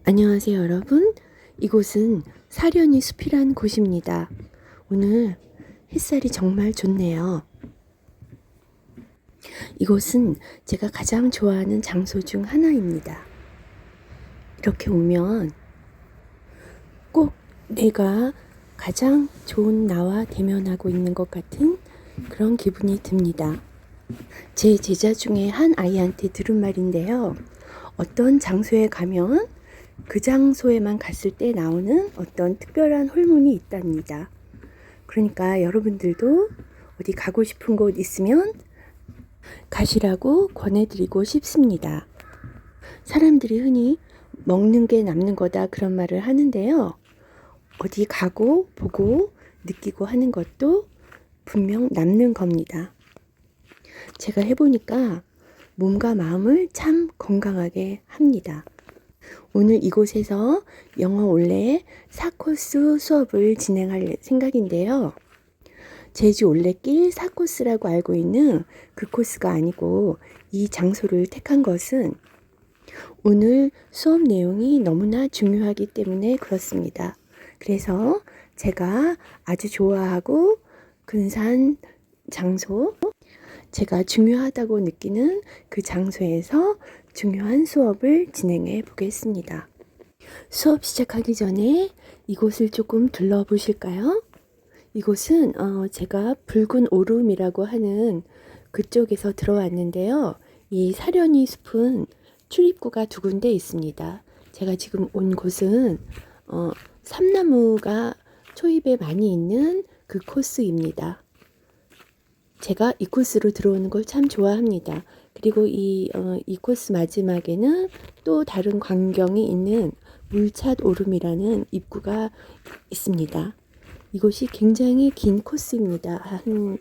안녕하세요, 여러분. 이곳은 사려니 숲이란 곳입니다. 오늘 햇살이 정말 좋네요. 이곳은 제가 가장 좋아하는 장소 중 하나입니다. 이렇게 오면 꼭 내가 가장 좋은 나와 대면하고 있는 것 같은 그런 기분이 듭니다. 제 제자 중에 한 아이한테 들은 말인데요. 어떤 장소에 가면 그 장소에만 갔을 때 나오는 어떤 특별한 호르몬이 있답니다. 그러니까 여러분들도 어디 가고 싶은 곳 있으면 가시라고 권해드리고 싶습니다. 사람들이 흔히 먹는 게 남는 거다 그런 말을 하는데요. 어디 가고 보고 느끼고 하는 것도 분명 남는 겁니다. 제가 해보니까 몸과 마음을 참 건강하게 합니다. 오늘 이곳에서 영어 올레 4코스 수업을 진행할 생각인데요. 제주 올레길 4코스라고 알고 있는 그 코스가 아니고 이 장소를 택한 것은 오늘 수업 내용이 너무나 중요하기 때문에 그렇습니다. 그래서 제가 아주 좋아하고 근사한 장소, 제가 중요하다고 느끼는 그 장소에서 중요한 수업을 진행해 보겠습니다. 수업 시작하기 전에 이곳을 조금 둘러보실까요? 이곳은 제가 붉은 오름이라고 하는 그쪽에서 들어왔는데요. 이 사려니 숲은 출입구가 두 군데 있습니다. 제가 지금 온 곳은 삼나무가 초입에 많이 있는 그 코스입니다. 제가 이 코스로 들어오는 걸 참 좋아합니다. 그리고 이 코스 마지막에는 또 다른 광경이 있는 물찻 오름이라는 입구가 있습니다. 이곳이 굉장히 긴 코스입니다. 한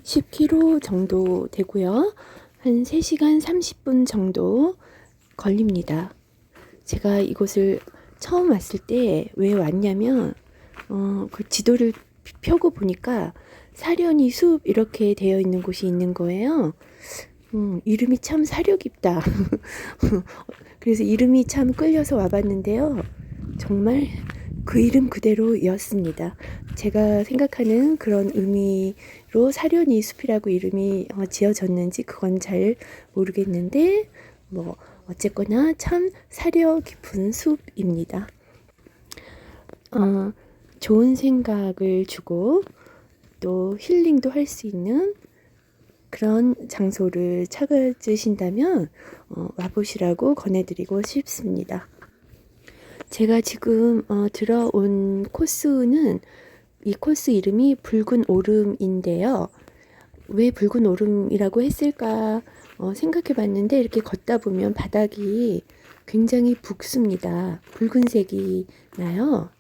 10km 정도 되고요. 한 3시간 30분 정도 걸립니다. 제가 이곳을 처음 왔을 때 왜 왔냐면 그 지도를 펴고 보니까 사려니 숲 이렇게 되어 있는 곳이 있는 거예요. 이름이 참 사려 깊다. 그래서 이름이 참 끌려서 와봤는데요. 정말 그 이름 그대로였습니다. 제가 생각하는 그런 의미로 사려니 숲이라고 이름이 지어졌는지 그건 잘 모르겠는데 뭐 어쨌거나 참 사려 깊은 숲입니다. 좋은 생각을 주고 또 힐링도 할 수 있는 그런 장소를 찾으신다면 와보시라고 권해드리고 싶습니다. 제가 지금 들어온 코스는 이 코스 이름이 붉은 오름인데요. 왜 붉은 오름이라고 했을까 생각해 봤는데 이렇게 걷다 보면 바닥이 굉장히 붉습니다. 붉은색이 나요.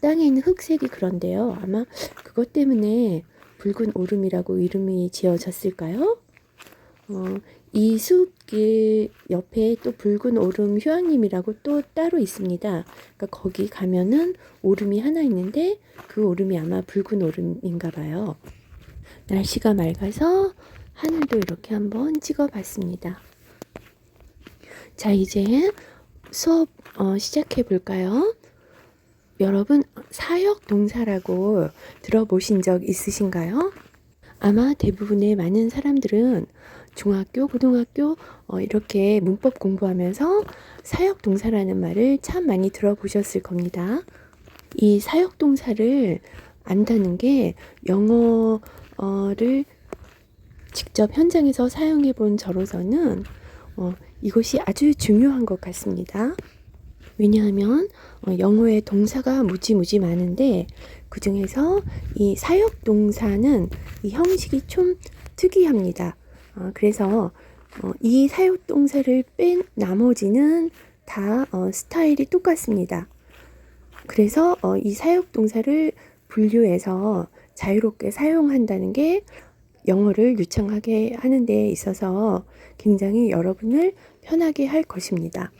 땅에 있는 흙색이 그런데요. 아마 그것 때문에 붉은 오름이라고 이름이 지어졌을까요? 이 숲길 옆에 또 붉은 오름 휴양림이라고 또 따로 있습니다. 그러니까 거기 가면은 오름이 하나 있는데 그 오름이 아마 붉은 오름인가 봐요. 날씨가 맑아서 하늘도 이렇게 한번 찍어 봤습니다. 자, 이제 수업 시작해 볼까요? 여러분 사역동사라고 들어보신 적 있으신가요? 아마 대부분의 많은 사람들은 중학교, 고등학교 이렇게 문법 공부하면서 사역동사라는 말을 참 많이 들어보셨을 겁니다. 이 사역동사를 안다는 게 영어를 직접 현장에서 사용해 본 저로서는 이것이 아주 중요한 것 같습니다. 왜냐하면 영어에 동사가 무지무지 많은데 그 중에서 이 사역동사는 이 형식이 좀 특이합니다. 그래서 이 사역동사를 뺀 나머지는 다 스타일이 똑같습니다. 그래서 이 사역동사를 분류해서 자유롭게 사용한다는 게 영어를 유창하게 하는 데 있어서 굉장히 여러분을 편하게 할 것입니다.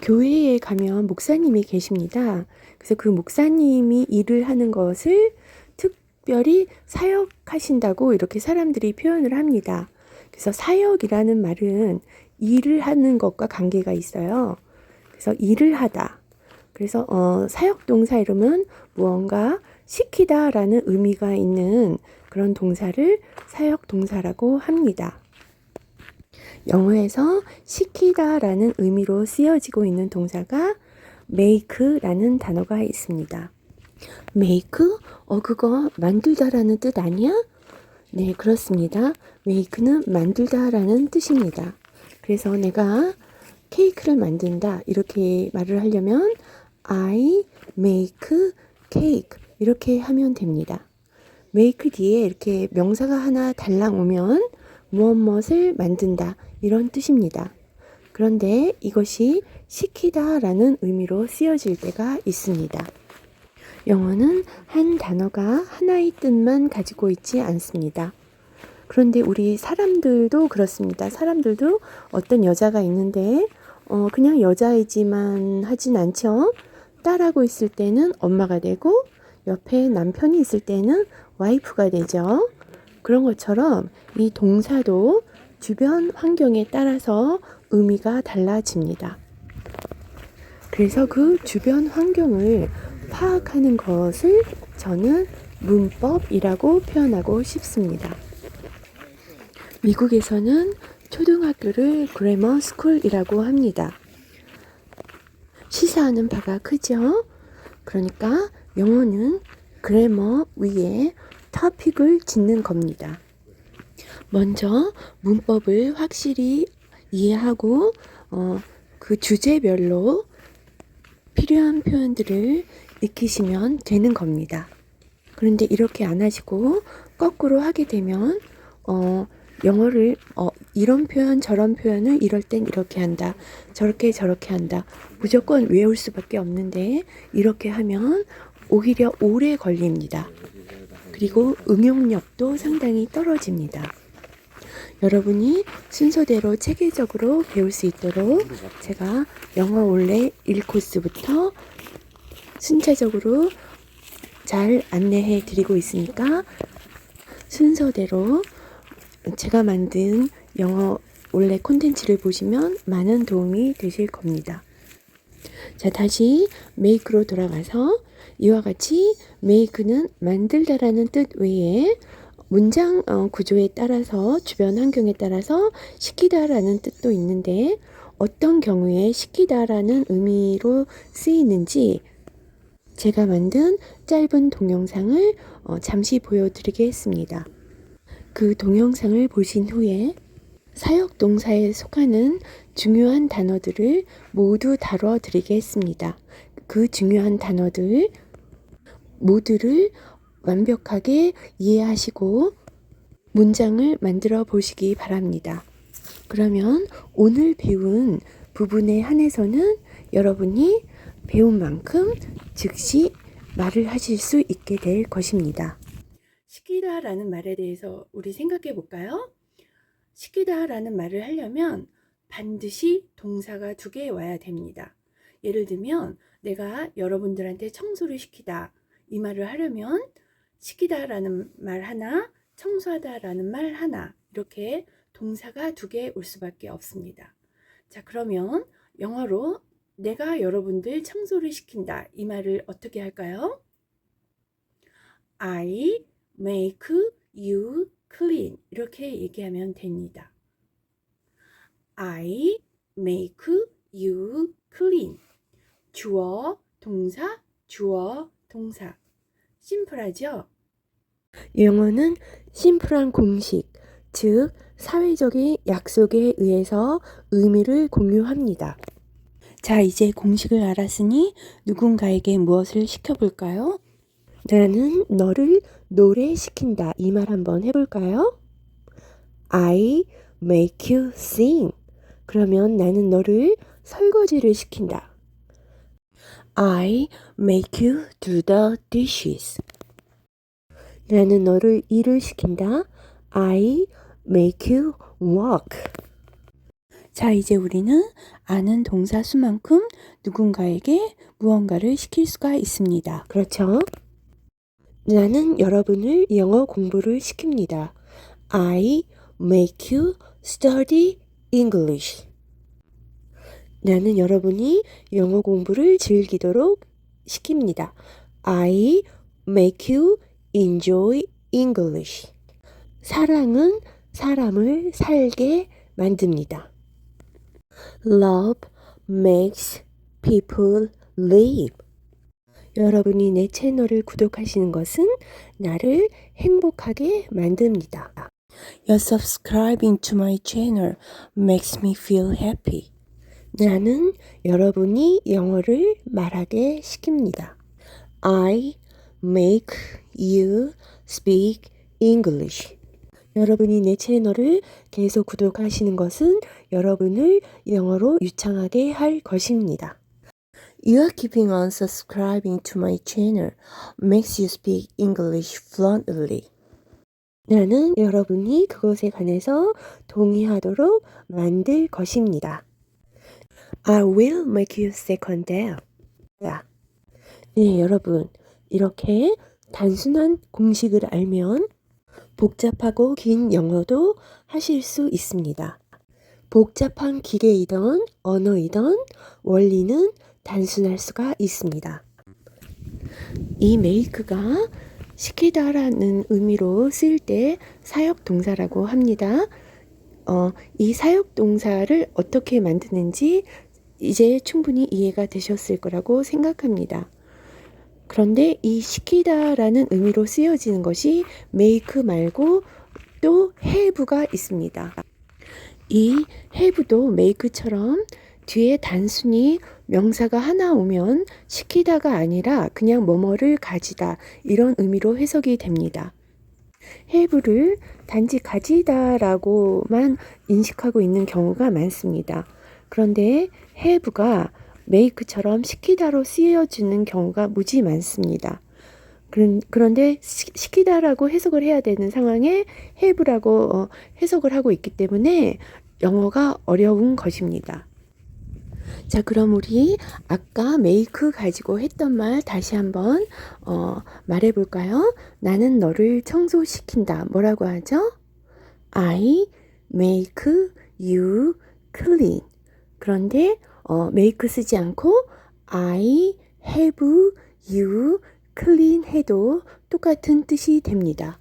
교회에 가면 목사님이 계십니다. 그래서 그 목사님이 일을 하는 것을 특별히 사역하신다고 이렇게 사람들이 표현을 합니다. 그래서 사역이라는 말은 일을 하는 것과 관계가 있어요. 그래서 일을 하다. 그래서 사역동사 이름은 무언가 시키다라는 의미가 있는 그런 동사를 사역동사라고 합니다. 영어에서 시키다라는 의미로 쓰여지고 있는 동사가 make라는 단어가 있습니다. make? 그거 만들다라는 뜻 아니야? 네, 그렇습니다. make는 만들다라는 뜻입니다. 그래서 내가 케이크를 만든다 이렇게 말을 하려면 I make cake 이렇게 하면 됩니다. make 뒤에 이렇게 명사가 하나 달랑 오면 무엇을 만든다 이런 뜻입니다. 그런데 이것이 시키다라는 의미로 쓰여질 때가 있습니다. 영어는 한 단어가 하나의 뜻만 가지고 있지 않습니다. 그런데 우리 사람들도 그렇습니다. 사람들도 어떤 여자가 있는데 그냥 여자이지만 하진 않죠. 딸하고 있을 때는 엄마가 되고 옆에 남편이 있을 때는 와이프가 되죠. 그런 것처럼 이 동사도 주변 환경에 따라서 의미가 달라집니다. 그래서 그 주변 환경을 파악하는 것을 저는 문법이라고 표현하고 싶습니다. 미국에서는 초등학교를 그래머 스쿨이라고 합니다. 시사하는 바가 크죠? 그러니까 영어는 그래머 위에 토픽을 짓는 겁니다. 먼저 문법을 확실히 이해하고 그 주제별로 필요한 표현들을 익히시면 되는 겁니다. 그런데 이렇게 안 하시고 거꾸로 하게 되면 영어를 이런 표현 저런 표현을 이럴 땐 이렇게 한다. 저렇게 저렇게 한다. 무조건 외울 수밖에 없는데 이렇게 하면 오히려 오래 걸립니다. 그리고 응용력도 상당히 떨어집니다. 여러분이 순서대로 체계적으로 배울 수 있도록 제가 영어 올레 1코스부터 순차적으로 잘 안내해 드리고 있으니까 순서대로 제가 만든 영어 올레 콘텐츠를 보시면 많은 도움이 되실 겁니다. 자, 다시 make로 돌아가서 이와 같이 make는 만들다라는 뜻 외에 문장 구조에 따라서 주변 환경에 따라서 시키다라는 뜻도 있는데 어떤 경우에 시키다라는 의미로 쓰이는지 제가 만든 짧은 동영상을 잠시 보여드리겠습니다. 그 동영상을 보신 후에 사역동사에 속하는 중요한 단어들을 모두 다뤄드리겠습니다. 그 중요한 단어들 모두를 완벽하게 이해하시고 문장을 만들어 보시기 바랍니다. 그러면 오늘 배운 부분에 한해서는 여러분이 배운 만큼 즉시 말을 하실 수 있게 될 것입니다. 시키다라는 말에 대해서 우리 생각해 볼까요? 시키다라는 말을 하려면 반드시 동사가 2개 와야 됩니다. 예를 들면 내가 여러분들한테 청소를 시키다 이 말을 하려면 시키다라는 말 하나, 청소하다라는 말 하나 이렇게 동사가 2개 올 수밖에 없습니다. 자, 그러면 영어로 내가 여러분들 청소를 시킨다 이 말을 어떻게 할까요? I make you clean 이렇게 얘기하면 됩니다. I make you clean. 주어, 동사, 주어, 동사. 심플하죠? 영어는 심플한 공식, 즉 사회적인 약속에 의해서 의미를 공유합니다. 자, 이제 공식을 알았으니 누군가에게 무엇을 시켜볼까요? 나는 너를 노래시킨다. 이 말 한번 해볼까요? I make you sing. 그러면 나는 너를 설거지를 시킨다. I make you do the dishes. 나는 너를 일을 시킨다. I make you work. 자, 이제 우리는 아는 동사 수만큼 누군가에게 무언가를 시킬 수가 있습니다. 그렇죠? 나는 여러분을 영어 공부를 시킵니다. I make you study English. 나는 여러분이 영어 공부를 즐기도록 시킵니다. I make you enjoy English. 사랑은 사람을 살게 만듭니다. Love makes people live. 여러분이 내 채널을 구독하시는 것은 나를 행복하게 만듭니다. Your subscribing to my channel makes me feel happy. 나는 여러분이 영어를 말하게 시킵니다. I make you speak English. 여러분이 내 채널을 계속 구독하시는 것은 여러분을 영어로 유창하게 할 것입니다. You are keeping on subscribing to my channel makes you speak English fluently. 나는 여러분이 그것에 관해서 동의하도록 만들 것입니다. I will make you second there. 네, 여러분. 이렇게 단순한 공식을 알면 복잡하고 긴 영어도 하실 수 있습니다. 복잡한 기계이든 언어이든 원리는 단순할 수가 있습니다. 이 make가 시키다라는 의미로 쓰일 때 사역동사라고 합니다. 이 사역동사를 어떻게 만드는지 이제 충분히 이해가 되셨을 거라고 생각합니다. 그런데 이 시키다라는 의미로 쓰여지는 것이 make 말고 또 have가 있습니다. 이 have도 make처럼 뒤에 단순히 명사가 하나 오면 시키다가 아니라 그냥 뭐뭐를 가지다 이런 의미로 해석이 됩니다. have를 단지 가지다라고만 인식하고 있는 경우가 많습니다. 그런데 have가 make처럼 시키다로 쓰여지는 경우가 무지 많습니다. 그런데 시키다라고 해석을 해야 되는 상황에 have라고 해석을 하고 있기 때문에 영어가 어려운 것입니다. 자, 그럼 우리 아까 make 가지고 했던 말 다시 한번 말해볼까요? 나는 너를 청소시킨다. 뭐라고 하죠? I make you clean. 그런데 make 쓰지 않고 I have you clean 해도 똑같은 뜻이 됩니다.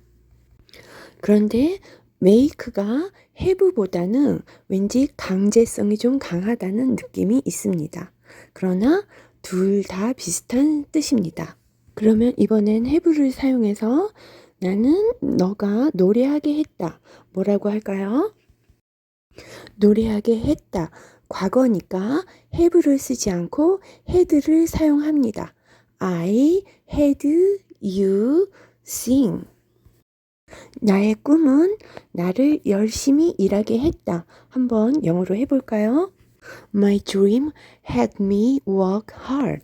그런데 make가 have보다는 왠지 강제성이 좀 강하다는 느낌이 있습니다. 그러나 둘 다 비슷한 뜻입니다. 그러면 이번엔 have를 사용해서 나는 너가 노래하게 했다. 뭐라고 할까요? 노래하게 했다. 과거니까 have를 쓰지 않고 had를 사용합니다. I had you sing. 나의 꿈은 나를 열심히 일하게 했다. 한번 영어로 해볼까요? My dream had me work hard.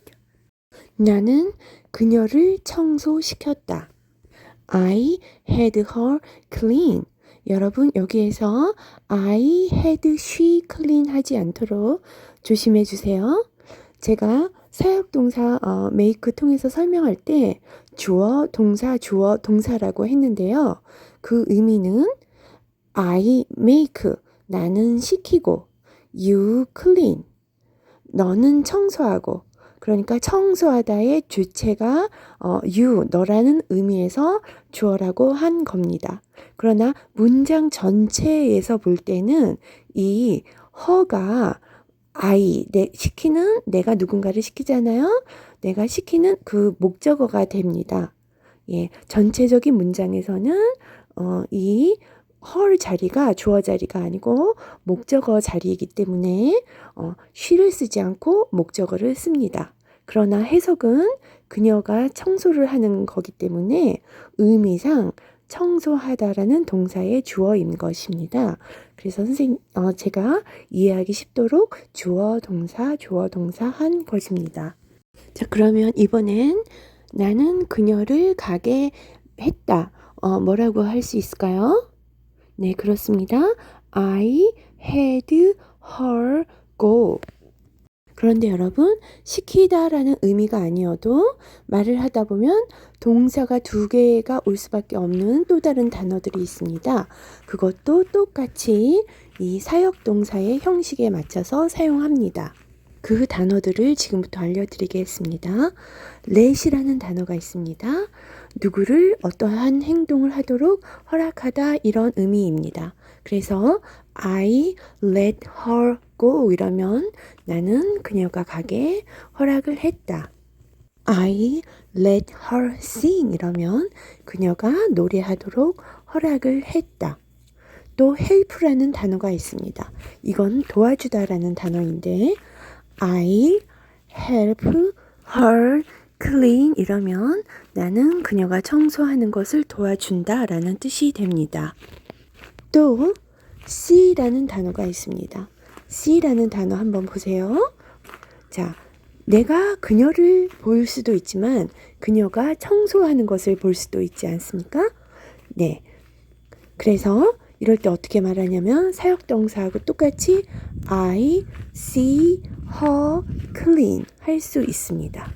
나는 그녀를 청소시켰다. I had her clean. 여러분 여기에서 I had she clean 하지 않도록 조심해 주세요. 제가 사역동사 make 통해서 설명할 때 주어, 동사, 주어, 동사라고 했는데요. 그 의미는 I make, 나는 시키고, you clean, 너는 청소하고, 그러니까 청소하다의 주체가 you, 너라는 의미에서 주어라고 한 겁니다. 그러나 문장 전체에서 볼 때는 이 her가 시키는 내가 누군가를 시키잖아요. 내가 시키는 그 목적어가 됩니다. 예, 전체적인 문장에서는 이 her 자리가 주어 자리가 아니고 목적어 자리이기 때문에 she를 쓰지 않고 목적어를 씁니다. 그러나 해석은 그녀가 청소를 하는 거기 때문에 의미상 청소하다라는 동사의 주어인 것입니다. 그래서 제가 이해하기 쉽도록 주어, 동사 한 것입니다. 자, 그러면 이번엔 나는 그녀를 가게 했다. 뭐라고 할 수 있을까요? 네, 그렇습니다. I had her go. 그런데 여러분, 시키다라는 의미가 아니어도 말을 하다 보면 동사가 두 개가 올 수밖에 없는 또 다른 단어들이 있습니다. 그것도 똑같이 이 사역동사의 형식에 맞춰서 사용합니다. 그 단어들을 지금부터 알려드리겠습니다. let이라는 단어가 있습니다. 누구를 어떠한 행동을 하도록 허락하다 이런 의미입니다. 그래서 I let her go 이러면 나는 그녀가 가게 허락을 했다. I let her sing 이러면 그녀가 노래하도록 허락을 했다. 또 help라는 단어가 있습니다. 이건 도와주다라는 단어인데 I help her clean 이러면 나는 그녀가 청소하는 것을 도와준다 라는 뜻이 됩니다. 또 C라는 단어가 있습니다. C라는 단어 한번 보세요. 자, 내가 그녀를 볼 수도 있지만 그녀가 청소하는 것을 볼 수도 있지 않습니까? 네. 그래서 이럴 때 어떻게 말하냐면 사역동사하고 똑같이 I see her clean 할 수 있습니다.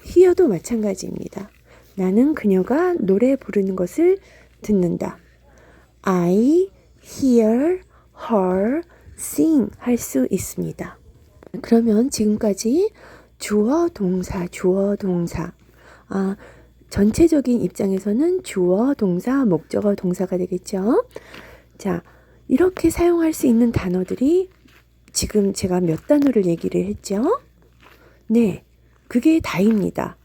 hear도 마찬가지입니다. 나는 그녀가 노래 부르는 것을 듣는다. I hear her sing 할 수 있습니다. 그러면 지금까지 주어, 동사, 전체적인 입장에서는 주어, 동사, 목적어, 동사가 되겠죠. 자, 이렇게 사용할 수 있는 단어들이 지금 제가 몇 단어를 얘기를 했죠? 네, 그게 다입니다.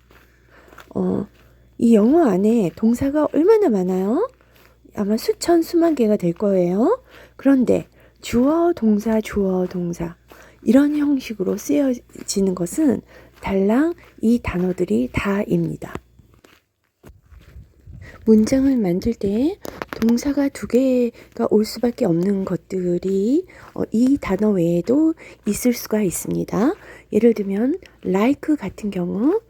이 영어 안에 동사가 얼마나 많아요? 아마 수천, 수만 개가 될 거예요. 그런데 주어, 동사 이런 형식으로 쓰여지는 것은 달랑 이 단어들이 다입니다. 문장을 만들 때 동사가 두 개가 올 수밖에 없는 것들이 이 단어 외에도 있을 수가 있습니다. 예를 들면 like 같은 경우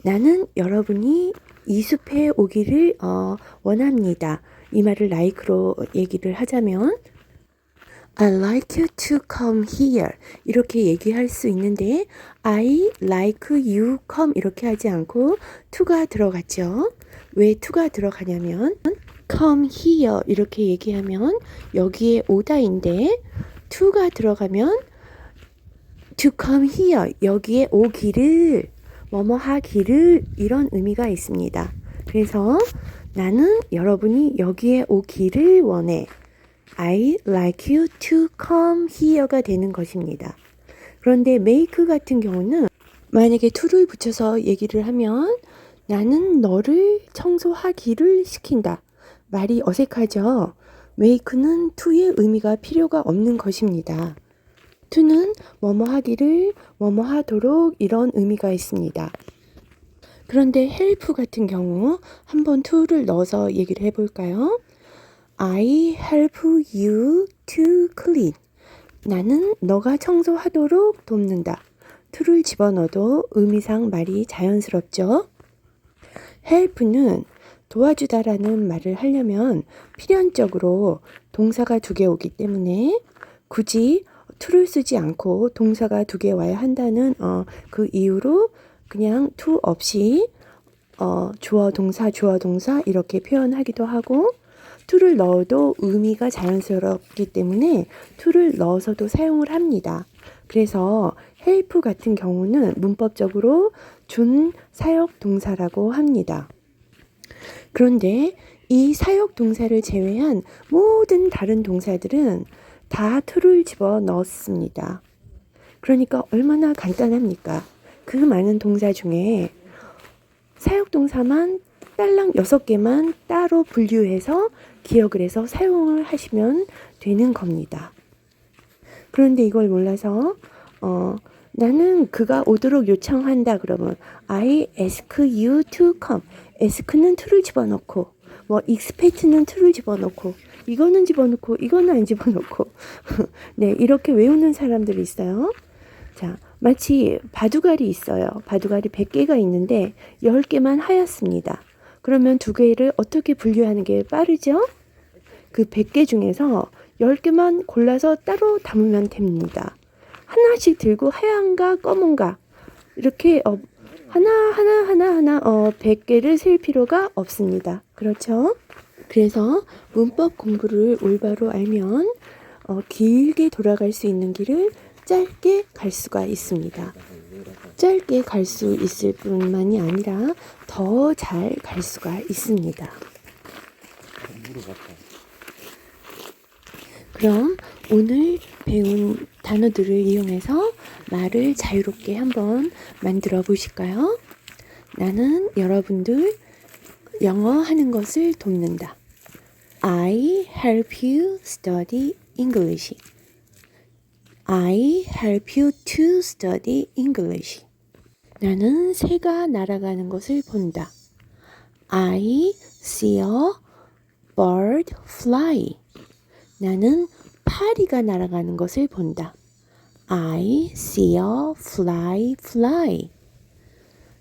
나는 여러분이 이 숲에 오기를 원합니다. 이 말을 like로 얘기를 하자면 I like you to come here 이렇게 얘기할 수 있는데 I like you come 이렇게 하지 않고 to가 들어갔죠. 왜 to가 들어가냐면 come here 이렇게 얘기하면 여기에 오다인데 to가 들어가면 to come here 여기에 오기를 뭐뭐 하기를 이런 의미가 있습니다. 그래서 나는 여러분이 여기에 오기를 원해. I like you to come here가 되는 것입니다. 그런데 make 같은 경우는 만약에 to를 붙여서 얘기를 하면 나는 너를 청소하기를 시킨다. 말이 어색하죠? make는 to의 의미가 필요가 없는 것입니다. to는 뭐뭐 하기를 뭐뭐 하도록 이런 의미가 있습니다. 그런데 help 같은 경우 한번 to를 넣어서 얘기를 해볼까요? I help you to clean. 나는 너가 청소하도록 돕는다. to를 집어넣어도 의미상 말이 자연스럽죠. help는 도와주다라는 말을 하려면 필연적으로 동사가 두 개 오기 때문에 굳이 to를 쓰지 않고 동사가 두 개 와야 한다는 그 이유로 그냥 to 없이 주어 동사 이렇게 표현하기도 하고 to를 넣어도 의미가 자연스럽기 때문에 to를 넣어서도 사용을 합니다. 그래서 help 같은 경우는 문법적으로 준 사역 동사라고 합니다. 그런데 이 사역 동사를 제외한 모든 다른 동사들은 다 to를 집어 넣었습니다. 그러니까 얼마나 간단합니까? 그 많은 동사 중에 사역 동사만 딸랑 6개만 따로 분류해서 기억을 해서 사용을 하시면 되는 겁니다. 그런데 이걸 몰라서 나는 그가 오도록 요청한다 그러면 I ask you to come. ask는 to를 집어넣고 expect는 to를 집어넣고 이거는 집어넣고 이거는 안 집어넣고 네, 이렇게 외우는 사람들이 있어요. 자, 마치 바둑알이 있어요. 바둑알이 100개가 있는데 10개만 하얗습니다. 그러면 2개를 어떻게 분류하는 게 빠르죠? 그 100개 중에서 10개만 골라서 따로 담으면 됩니다. 하나씩 들고 하얀가 검은가 이렇게 하나 100개를 셀 필요가 없습니다. 그렇죠? 그래서 문법 공부를 올바로 알면 길게 돌아갈 수 있는 길을 짧게 갈 수가 있습니다. 짧게 갈 수 있을 뿐만이 아니라 더 잘 갈 수가 있습니다. 그럼 오늘 배운 단어들을 이용해서 말을 자유롭게 한번 만들어 보실까요? 나는 여러분들 영어 하는 것을 돕는다. I help you study English. I help you to study English. 나는 새가 날아가는 것을 본다. I see a bird fly. 나는 파리가 날아가는 것을 본다. I see a fly fly.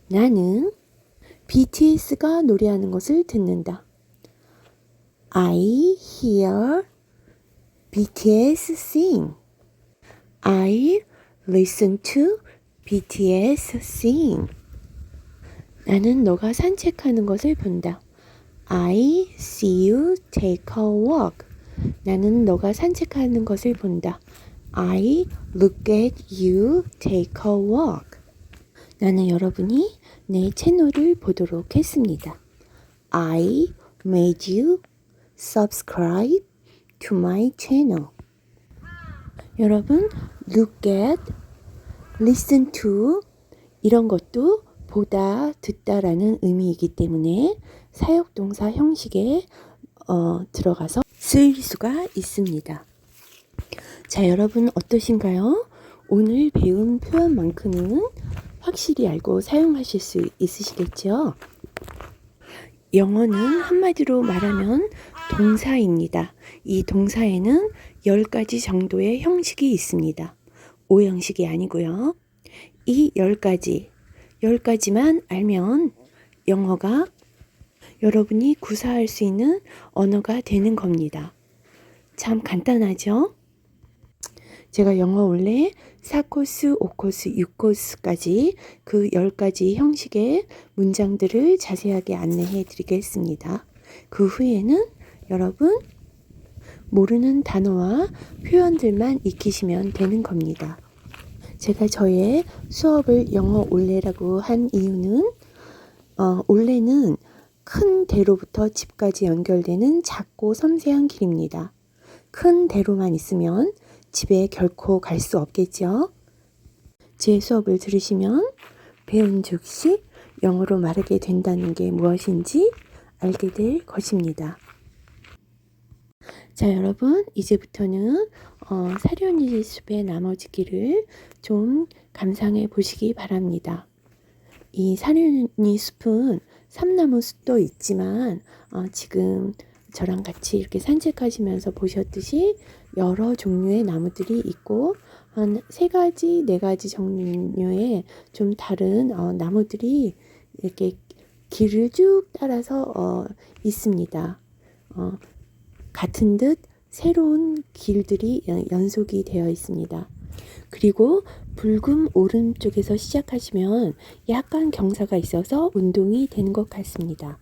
나는 BTS가 노래하는 것을 듣는다. I hear BTS sing. I listen to BTS sing. 나는 너가 산책하는 것을 본다. I see you take a walk. 나는 너가 산책하는 것을 본다. I look at you take a walk. 나는 여러분이 내 채널을 보도록 했습니다. I made you subscribe to my channel. 여러분, look at, listen to 이런 것도 보다, 듣다라는 의미이기 때문에 사역동사 형식에 들어가서 쓰일 수가 있습니다. 자, 여러분 어떠신가요? 오늘 배운 표현만큼은 확실히 알고 사용하실 수 있으시겠죠? 영어는 한마디로 말하면 동사입니다. 이 동사에는 10가지 정도의 형식이 있습니다. 5형식이 아니고요. 이 10가지만 알면 영어가 여러분이 구사할 수 있는 언어가 되는 겁니다. 참 간단하죠? 제가 영어 원래 4코스, 5코스, 6코스까지 그 10가지 형식의 문장들을 자세하게 안내해 드리겠습니다. 그 후에는 여러분 모르는 단어와 표현들만 익히시면 되는 겁니다. 제가 저의 수업을 영어 올레라고 한 이유는 올레는 큰 대로부터 집까지 연결되는 작고 섬세한 길입니다. 큰 대로만 있으면 집에 결코 갈 수 없겠죠. 제 수업을 들으시면 배운 즉시 영어로 말하게 된다는 게 무엇인지 알게 될 것입니다. 자, 여러분 이제부터는 사려니 숲의 나머지 길을 좀 감상해 보시기 바랍니다. 이 사려니 숲은 삼나무 숲도 있지만 지금 저랑 같이 이렇게 산책하시면서 보셨듯이 여러 종류의 나무들이 있고 한 3가지, 4가지 종류의 좀 다른 나무들이 이렇게 길을 쭉 따라서 있습니다. 같은 듯 새로운 길들이 연속이 되어 있습니다. 그리고 붉은 오른쪽에서 시작하시면 약간 경사가 있어서 운동이 되는 것 같습니다.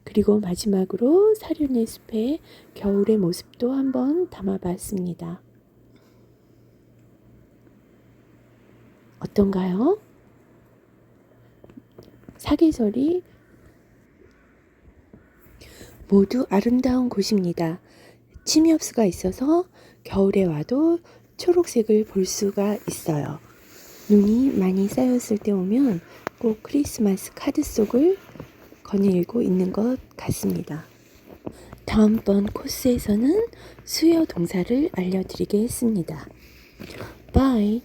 그리고 마지막으로 사려니 숲의 겨울의 모습도 한번 담아봤습니다. 어떤가요? 사계절이 모두 아름다운 곳입니다. 침엽수가 있어서 겨울에 와도 초록색을 볼 수가 있어요. 눈이 많이 쌓였을 때 오면 꼭 크리스마스 카드 속을 거닐고 있는 것 같습니다. 다음번 코스에서는 수요 동사를 알려드리겠습니다. Bye!